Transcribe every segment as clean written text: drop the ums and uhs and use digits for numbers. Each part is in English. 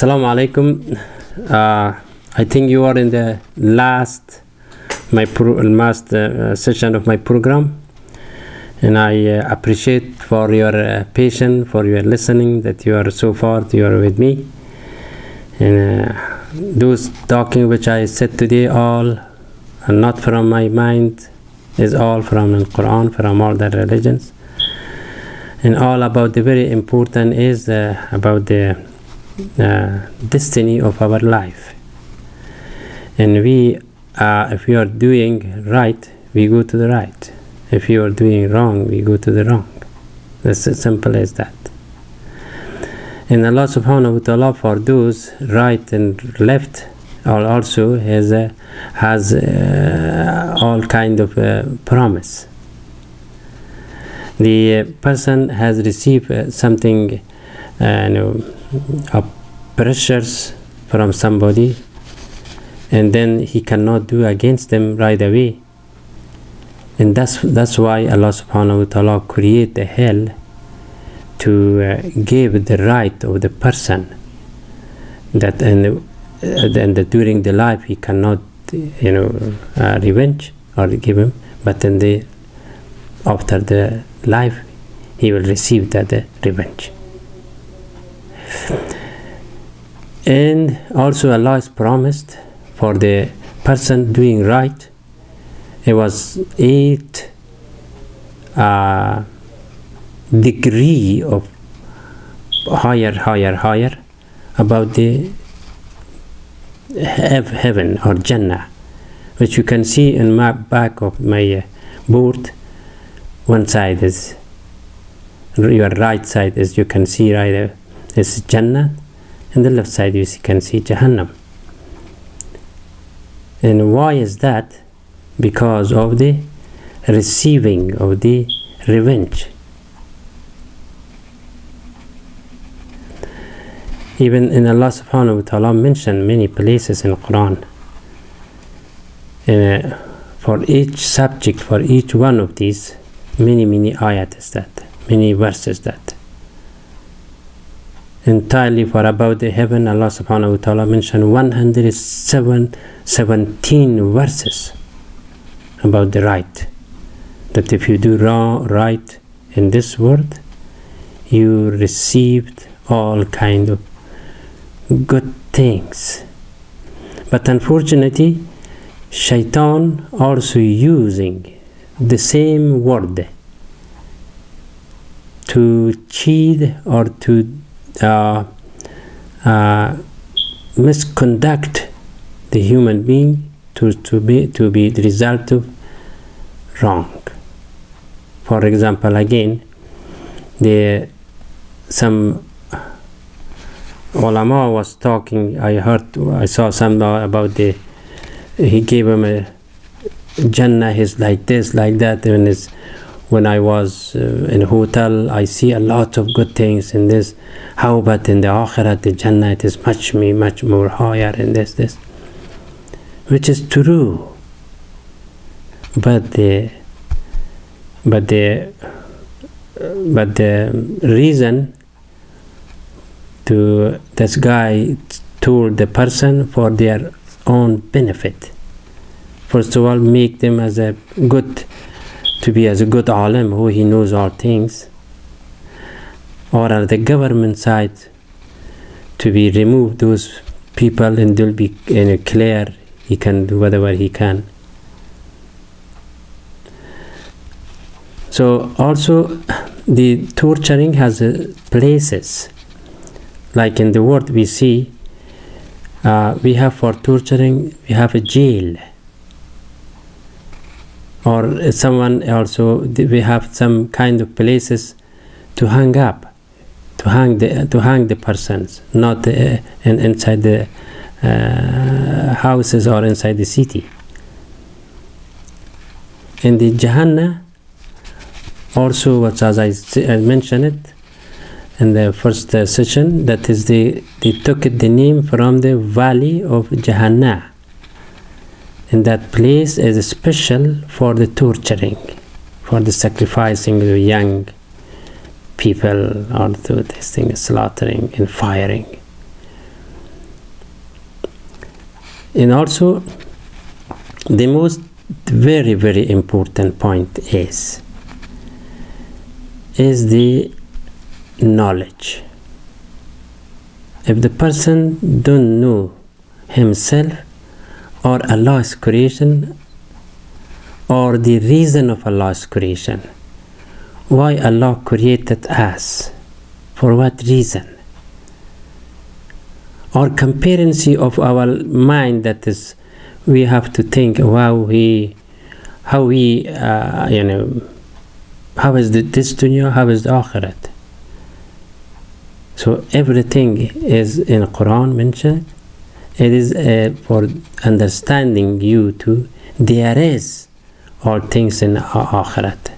Assalamu alaikum. I think you are in the last session of my program, and I appreciate for your patience, for your listening, that you are so far, you are with me. And those talking which I said today, all are not from my mind, is all from the Quran, from all the religions, and all about the very important is about the destiny of our life. And we if you are doing right, we go to the right. If you are doing wrong, we go to the wrong. That's as simple as that. And Allah subhanahu wa ta'ala, for those right and left, also has all kind of promise. The person has received something, pressures from somebody, and then he cannot do against them right away. And that's why Allah subhanahu wa ta'ala create the hell to give the right of the person that during the life he cannot revenge or give him, but then after the life he will receive that revenge. And also Allah has promised for the person doing right, it was 8 degree of higher about the heaven or Jannah, which you can see in my back of my board. One side is your right side, as you can see right there, is Jannah, and the left side you can see Jahannam. And why is that? Because of the receiving of the revenge. Even in Allah subhanahu wa ta'ala mentioned many places in the Quran, for each subject, for each one of these, many ayat is that, many verses that. Entirely for about the heaven, Allah subhanahu wa ta'ala mentioned 117 verses about the right, that if you do right in this world, you received all kind of good things. But unfortunately, Shaitan also using the same word to cheat or to misconduct the human being to be the result of wrong. For example, again, some ulama was talking. I saw some about he gave him a Jannah is like this, like that. When I was in a hotel, I see a lot of good things in this. How about in the Akhirat, the Jannah, it is much more higher in this, which is true. But the reason to this guy told the person for their own benefit. First of all, make them to be as a good alim, who he knows all things, or at the government side to be remove those people, and they'll be clear, he can do whatever he can. So also the torturing has places, like in the world we see, we have for torturing, we have a jail, or someone also, we have some kind of places to hang the persons, not inside the houses or inside the city. In the Jahannam also, as I mentioned it in the first session, that is they took the name from the valley of Jahannam. And that place is special for the torturing, for the sacrificing of the young people, or through this thing, slaughtering and firing. And also, the most very, very important point is the knowledge. If the person don't know himself or Allah's creation or the reason of Allah's creation, why Allah created us, for what reason, or comparison of our mind, that is, we have to think how is this dunya, how is the akhirat. So everything is in Quran mentioned. It is for understanding you to there is all things in akhirat.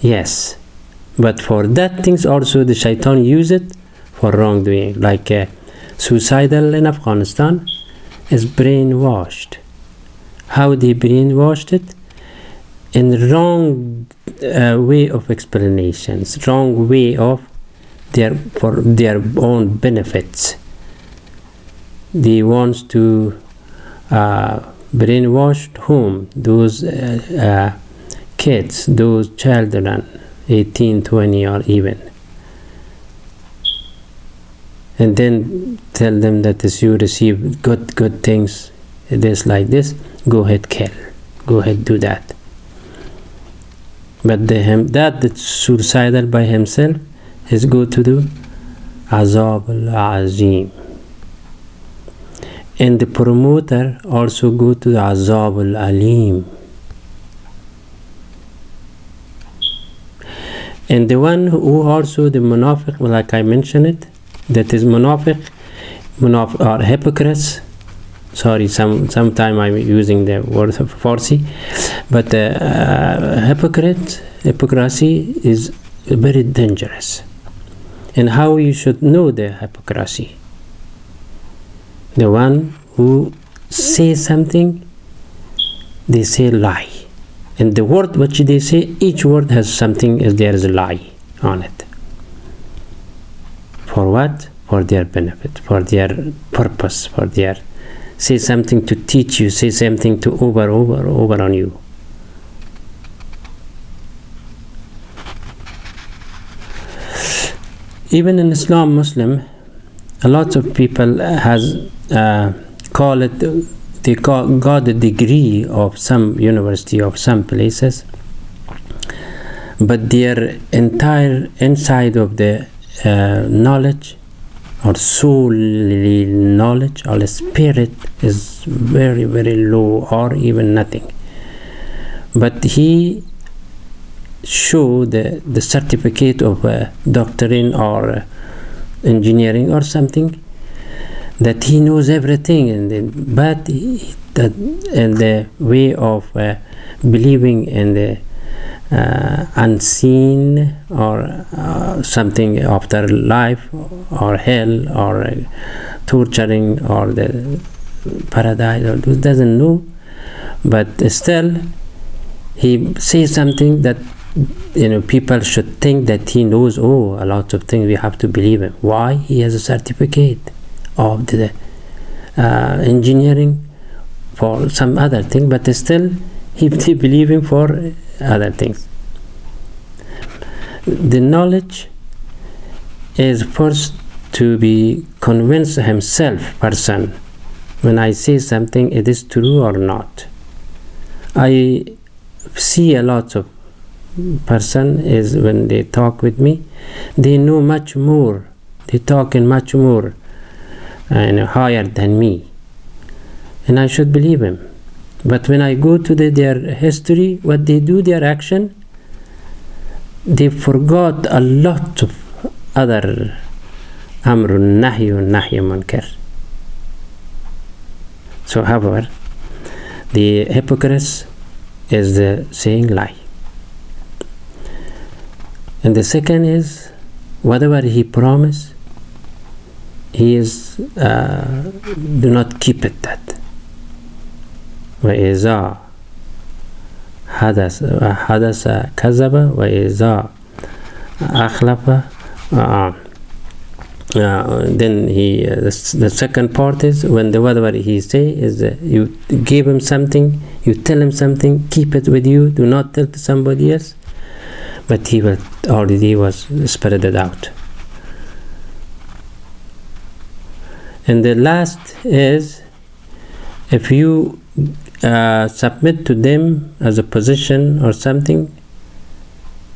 Yes, but for that things also the shaitan use it for wrongdoing, like suicidal in Afghanistan is brainwashed. How they brainwashed it? In wrong way of explanations, wrong way of for their own benefits. They want to brainwash whom? Those kids, those children, 18, 20 or even. And then tell them that if you receive good things, this like this, go ahead kill, go ahead do that. But that's suicidal by himself is go to do Azab al-Azim. And the promoter also go to the Azab al-Alim. And the one who also the munafiq, like I mentioned it, that is munafiq or hypocrites. Sorry, sometime I'm using the word of Farsi, but hypocrisy is very dangerous. And how you should know the hypocrisy? The one who says something, they say lie. And the word which they say, each word has something, there is a lie on it. For what? For their benefit, for their purpose, for their say something to teach you, say something to over on you. Even in Islam, Muslim, a lot of people has got a degree of some university of some places, but their entire inside of the knowledge or soul knowledge or spirit is very, very low or even nothing. But he show the certificate of doctorate or engineering or something, that he knows everything, but the way of believing in the unseen or something after life or hell or torturing or the paradise, or doesn't know, but still he says something that people should think that he knows a lot of things. We have to believe him. Why? He has a certificate of the engineering for some other thing, but still he believe him for other things. The knowledge is first to be convinced himself, person, when I say something, it is true or not. I see a lot of person is when they talk with me, they know much more, they talk in much more higher than me, and I should believe him. But when I go to their history, what they do, their action, they forgot a lot of other amrun nahyun munkar. So however, the hypocrite is the saying lie. And the second is, whatever he promised, he is do not keep it that. وإذا حدث كذب وإذا أخلف then the second part is when whatever he say is you give him something, you tell him something, keep it with you, do not tell to somebody else, but he will already was spread it out. And the last is if you submit to them as a position or something,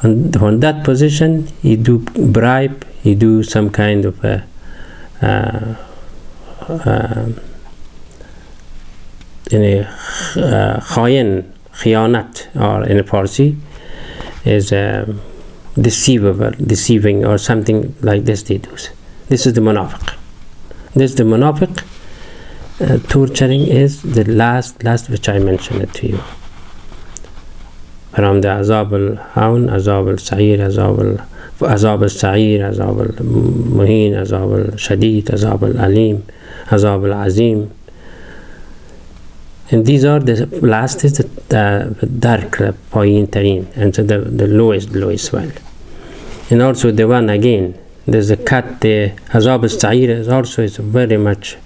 on that position you do bribe, you do some kind of khiyanat, or in Farsi is deceiving or something like this they do. This is the munafiq. This is the munafiq. Torturing is the last which I mentioned it to you. From the azab al-hawn, azab al-sa'ir, azab al-sa'ir, azab al-muhin, azab al-shadid, azab al-alim, azab al-azim. And these are the last is the dark point, and so the lowest one. And also the one again, there's a cut, the azab al-sa'ir is also is very much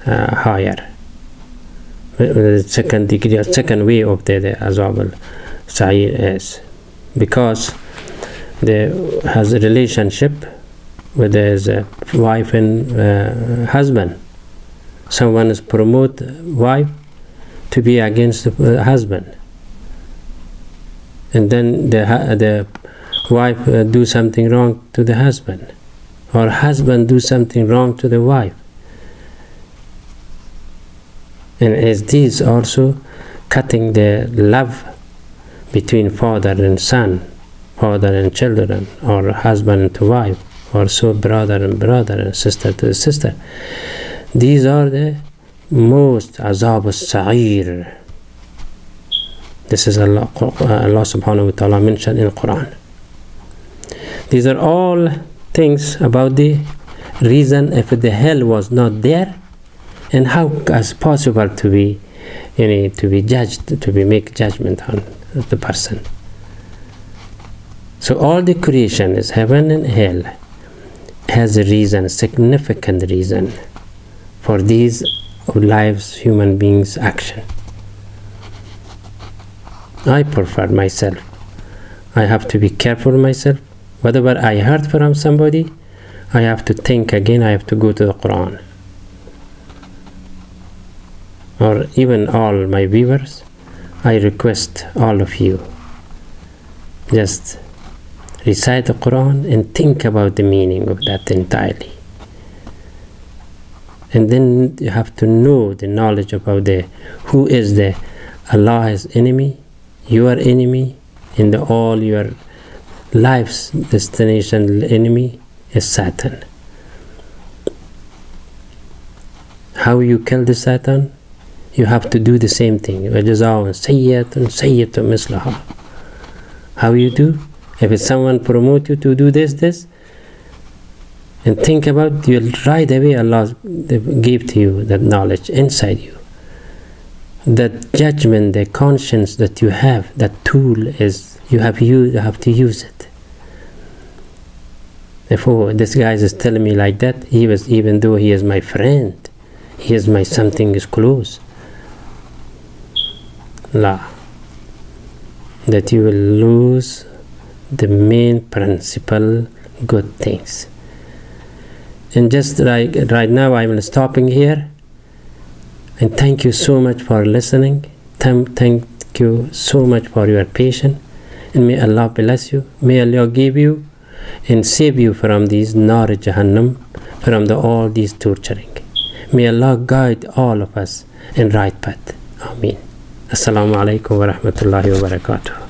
higher. The second degree, second way of the azab al-sa'ir is because has a relationship with his wife and husband. Someone is promote wife to be against the husband, and then the wife do something wrong to the husband, or husband do something wrong to the wife. And as these also cutting the love between father and son, father and children, or husband to wife, or so brother and brother and sister to sister. These are the most azab al-sa'ir. This is Allah subhanahu wa ta'ala mentioned in the Quran. These are all things about the reason if the hell was not there, and how is possible to be judged, to be make judgment on the person. So all the creation is heaven and hell has a reason, significant reason for these lives, human beings' action. I prefer myself. I have to be careful myself. Whatever I heard from somebody, I have to think again. I have to go to the Quran. Or even all my viewers, I request all of you, just recite the Quran and think about the meaning of that entirely. And then you have to know the knowledge about who is Allah's enemy, your enemy, and all your life's destination enemy is Satan. How you kill the Satan? You have to do the same thing. How you do? If it's someone promote you to do this, and think about, you'll right away Allah give to you that knowledge inside you. That judgment, the conscience that you have, that tool is you have to use it. If this guy is telling me like that, even though he is my friend, he is my something is close. That you will lose the main principle, good things. And just right now I'm stopping here, and thank you so much for listening. Thank you so much for your patience, and may Allah bless you. May Allah give you and save you from these nar Jahannam, from all these torturing. May Allah guide all of us in right path. Ameen. Assalamu alaikum wa rahmatullahi wa barakatuh.